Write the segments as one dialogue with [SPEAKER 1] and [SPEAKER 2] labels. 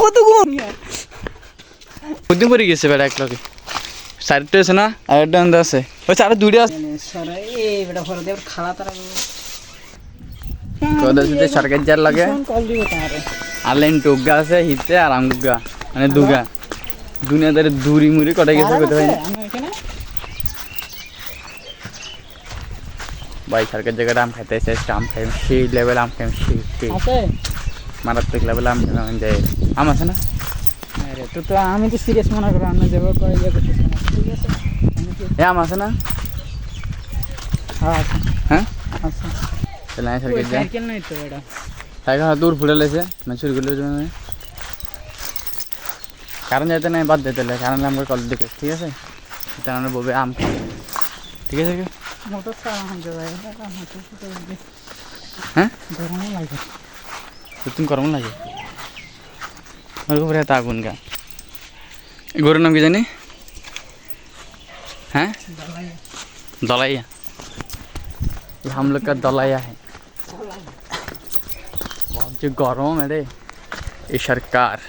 [SPEAKER 1] কত গুণ বুদ্ধি পড়ে গেছে বেটা এক লগে সাইডটা আছে না আর একটা আন্দা আছে ওই চার দুইটা আছে
[SPEAKER 2] সরে এ বেটা ফরে দে খালা তারা
[SPEAKER 1] কোদা সুতে সরকার যার লাগে
[SPEAKER 2] কল দিব তারে
[SPEAKER 1] আলেন টুগা আছে হিতে আর আমগুগা মানে দুগা দুনিয়াদারে দূরি মুড়ি কটা গেছে কত ভাই ভাই সরকার জায়গাটা আম খাইতে এসে আম খাই সেই লেভেল আম খাই সেই
[SPEAKER 2] আছে
[SPEAKER 1] মারাত্মক লেভেল আম খাই যায় আম আছে না
[SPEAKER 2] আরে তো আমি তো সিরিয়াস মনে করো আমরা যাব করে যাব ঠিক আছে
[SPEAKER 1] এ আম আছে না
[SPEAKER 2] হ্যাঁ
[SPEAKER 1] হ্যাঁ
[SPEAKER 2] আচ্ছা
[SPEAKER 1] তাহলে সরকার যায়
[SPEAKER 2] সাইকেল নাই তো এটা
[SPEAKER 1] সাইকেল দূর ফুটে লেছে মানে চুরি করলে কারণ যাইতে নাই বাদ দিতে কারণ আমরা কল দিকে ঠিক আছে তার আমরা বলবে আম খাই ঠিক আছে
[SPEAKER 2] মোটর চালানো যায়
[SPEAKER 1] হ্যাঁ
[SPEAKER 2] গরম লাগে
[SPEAKER 1] তুমি গরম লাগে मेरे को रहता आगुन का गोरु नाम की जानी हैं दलाइया ये हम लोग का दलाइया है बहुत जो गरम है रे ये सरकार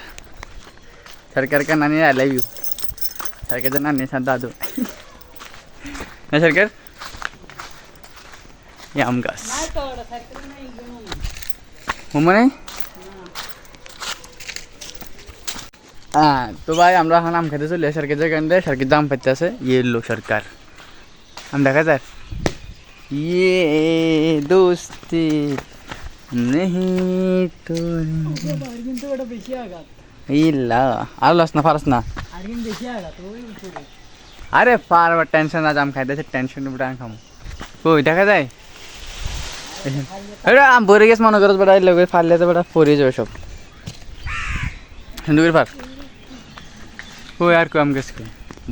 [SPEAKER 1] का नानी आई लव यू सरकार का नानी साथ दादू ना सरकार ये आम गाछ मम्मा हाँ तो भाई আমরা এখন আম খেতে চলে সরকার জায়গায় সরকার দাম পাইতে আছে ये लो सरकार हम देखा सर ये दोस्ती नहीं तो
[SPEAKER 2] কিন্তু এটা বেশি আঘাত
[SPEAKER 1] ইল্লা আর লস না ফারস না
[SPEAKER 2] আর কিন্তু বেশি আঘাত ওই উপরে
[SPEAKER 1] আরে পার টেনশন আজ আম খাইতেছে টেনশন উপরে আম খামু কই দেখা যায় আরে আম ভরে গেছে মনে করছ বড় লগে ফাললে বড় পড়ে যাবে সব হিন্দুর পার ও আর কো আম গাছ কই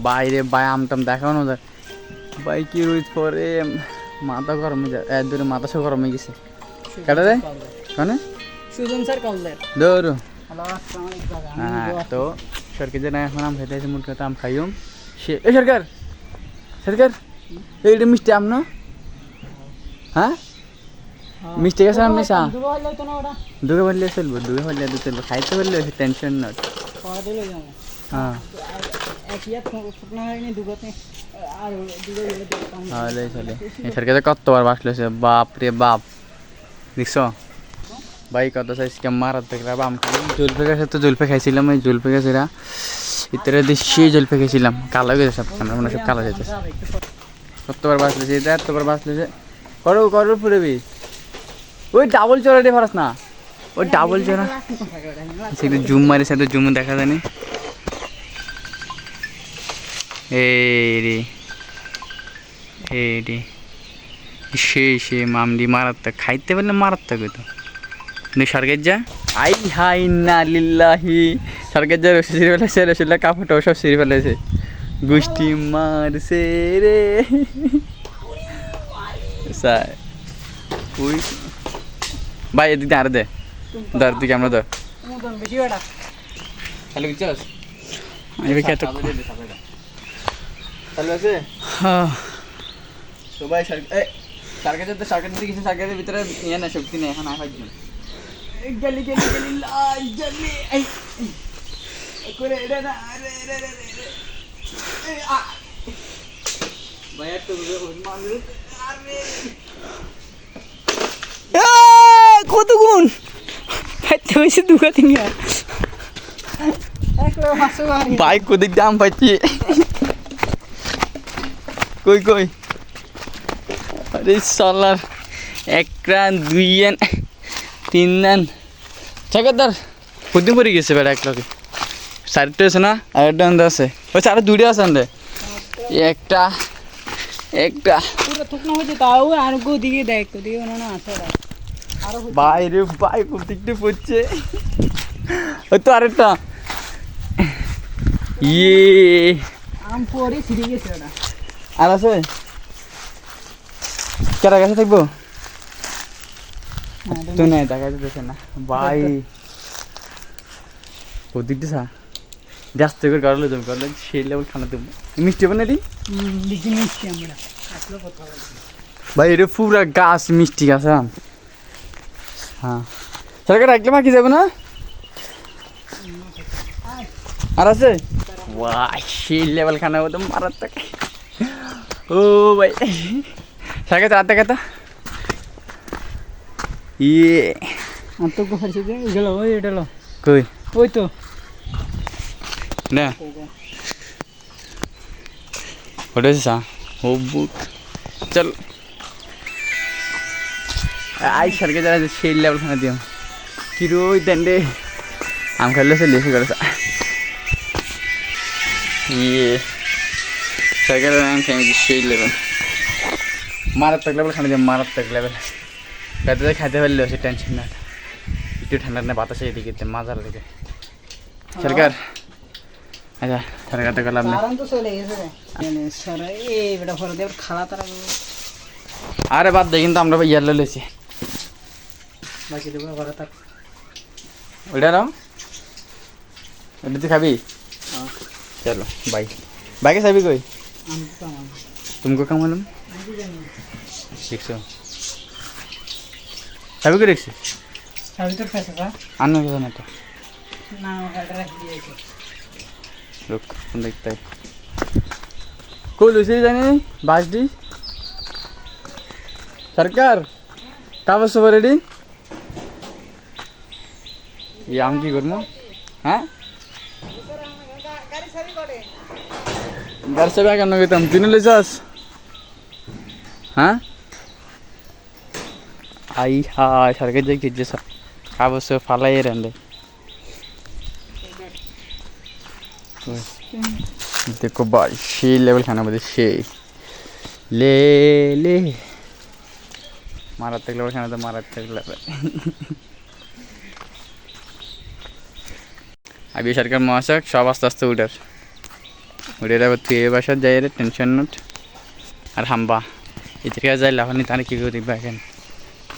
[SPEAKER 1] বাইরে বাই আমটাম দেখাও না ভাই কি রোজ পরে মাথা গরম হয়ে যায় এত দূরে মাথা সব গরম হয়ে গেছে কাটা রে কানে
[SPEAKER 2] সুজন স্যার কলদের
[SPEAKER 1] দৌড়
[SPEAKER 2] হ্যালো আসসালামু আলাইকুম
[SPEAKER 1] হ্যাঁ তো সরকার যে না এখন আম খাইতে আছে মুখ খাতে আম খাইম সে এ সরকার সরকার এইটা মিষ্টি আম না হ্যাঁ মিষ্টি গাছ আম নেশা
[SPEAKER 2] দুটো হলো তো না ওটা
[SPEAKER 1] দুগে বললে চলবো খাইতে বললে টেনশন না
[SPEAKER 2] পড়া দিলে যাবো
[SPEAKER 1] হ্যাঁ
[SPEAKER 2] একই ফুটনা হয়নি দুটোতে আর দুটো গেলে দেখতাম
[SPEAKER 1] তাহলে চলে সরকার কতবার বাসলেছে বাপ রে বাপ দেখছো ভাই কত সাইজকে মারার থেকে আম খাই জলপে গাছে তো জলপে খাইছিলাম ওই জলপে গাছেরা ভিতরে দেশি জলপে খাইছিলাম কালো হয়ে গেছে সব আমরা মনে সব কালো যেতেছে কতবার বাসলেছে এটা এতবার বাসলেছে করো করো পুরবি ওই ডাবল চড়া দিয়ে ফারাস না ওই ডাবল চড়া সেটা জুম মারি সাথে জুম দেখা জানি এই রে সে মামডি মারাত্মক খাইতে পারলে মারাত্মক হইতো কিন্তু সরকার যা আই হাই না লিল্লাহি সরকার যা রসি সিঁড়ি ফেলেছে রসিল্লা কাপড়টাও সব সিঁড়ি ফেলেছে গুষ্টি মারছে রে ওই ভাই এদিকে আর দে ধর দিকে আমরা ধর
[SPEAKER 2] বেশি বেটা
[SPEAKER 1] হ্যালো কি চাস আমি খেতে চালু আছে হ্যাঁ তো ভাই সরকারের দিকে কিছু সরকারের ভিতরে ইয়ে না শক্তি নেই এখন আসার জন্য
[SPEAKER 2] গলি লাই জলি এই করে এটা না রে
[SPEAKER 1] ভাই একটু মারলে আরে
[SPEAKER 2] কত গুণ খাইতে হয়েছে দুগা তিনগা এক লোক মাসে মারি
[SPEAKER 1] ভাই কোদিক দাম পাচ্ছি কই আরে সালার এক রান দুই রান তিন রান ঠিকাদার বুদ্ধি পড়ে গেছে বেটা এক লগে সাইডটা আছে না আর একটা আন্দা আছে ওই চার দুইটা আছে আন্দে একটা
[SPEAKER 2] পুরো থুকনা হয়েছে তাও আর দিকে দেখ দিকে না আছে আরো
[SPEAKER 1] বাইরে ভাই কোদিকটা পড়ছে ওই তো আরেকটা ইয়ে
[SPEAKER 2] আম পরে ছিড়ে গেছে ওটা
[SPEAKER 1] আর আছে কেটা কাছে থাকবো তুই নাই দেখা যেতেছে না ভাই ওদিক দিছা ব্যস্ত করে করলে তুমি করলে সেই লেভেল খানা তুমি মিষ্টি হবে না রে
[SPEAKER 2] লিখি মিষ্টি আমরা আসলে কথা
[SPEAKER 1] ভাই এটা পুরা গাছ মিষ্টি গাছ হ্যাঁ সরকার রাখলে বাকি যাবে না আর আছে ওয়াই সেই লেভেল খানা তো মারাত্মক ও ভাই সাকে তো আতে কথা ইয়ে
[SPEAKER 2] আর তো গোহার সাথে গেল ওই এটা লো
[SPEAKER 1] কই
[SPEAKER 2] ওই তো
[SPEAKER 1] না ওটা সা ও বুক চল আই সরকে যারা সেই লেভেল খানা দিও কি রোই দেন আম খাইলে সে লেসি করেছে ইয়ে সরকার আম খাই সেই লেভেল মারাত্মক লেভেল খানা দিও মারাত্মক লেভেল রাতে খাইতে পারলেও সে টেনশন না একটু ঠান্ডা না বাতাসে এদিকে মাজার লেগে সরকার আচ্ছা সরকার তো গেলাম না
[SPEAKER 2] আরাম তো চলে গেছে সরে এই বেটা ফরে দেব খালা তারা
[SPEAKER 1] আরে বাদ দে কিন্তু আমরা ইয়ার লইছি
[SPEAKER 2] বাকি দেব ঘরে থাক
[SPEAKER 1] ওইটা নাও ওইটা তুই খাবি চলো বাই বাইকে যাবি কই
[SPEAKER 2] আমি তো আমার
[SPEAKER 1] तुमको कम मालूम
[SPEAKER 2] আমি জানি
[SPEAKER 1] 100 सभी को 100
[SPEAKER 2] সাড়ে তোর পয়সা কা
[SPEAKER 1] आना क्या ना तो
[SPEAKER 2] না গাড়ি রাখ দিয়েছে
[SPEAKER 1] रुक हम देखते हैं को लुसी जाने बाज दी सरकार का बस रेडी ये आम की करमो हाँ घर से क्या करना कहते हम तीनों ले जास हाँ आई हाँ सरकार जाए किधर सा का बस फाला ये रहने देखो भाई शे लेवल खाना बदे शे ले ले मारात्मक लेवल खाना तो मारात्मक लेवल अभी सरकार महाशक सब आस्ते आस्ते उठार उठे তুই এই বাসার যাই রে টেনশন নট আর হাম্বা এদিকে যাই লাফানি তাহলে কী করি বা এখন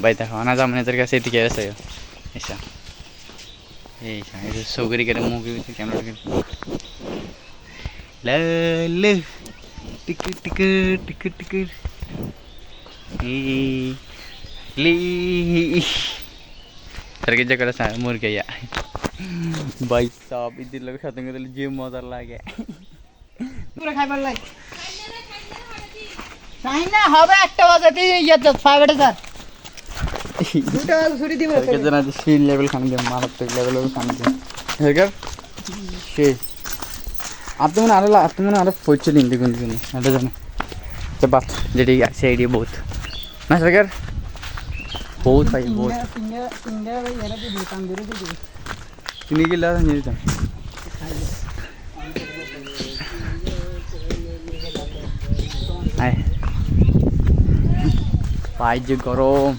[SPEAKER 1] ভাই দেখো আনা যাম এদের কাছে এদিকে আছে এসা এই সৌগরি করে মুভি ক্যামেরা লে লে টিকিট টিকিট টিকিট টিকিট লি सरके जगह सा मुर गया भाई साहब इधर लोग साथ में तो जे मजा लागे
[SPEAKER 2] পুরো খাইবার লাই তাই না হবে একটা বাজাতে ইয়া তো 5000 দুটো ছুরি দিব
[SPEAKER 1] सरके जना सी लेवल खाने दे मारात्मक लेवल खाने दे सरकार से आप तो मैंने आरे फोच दिन देखुन देखुन এটা জানো তো বাত যেটি আছে আইডিয়া বহুত না सरकार बहुत भाई बहुत
[SPEAKER 2] তিনটা এরা তো দিতাম ধরে দিবি
[SPEAKER 1] তিনি কি লাগান যেটা আয় পাই যে গরম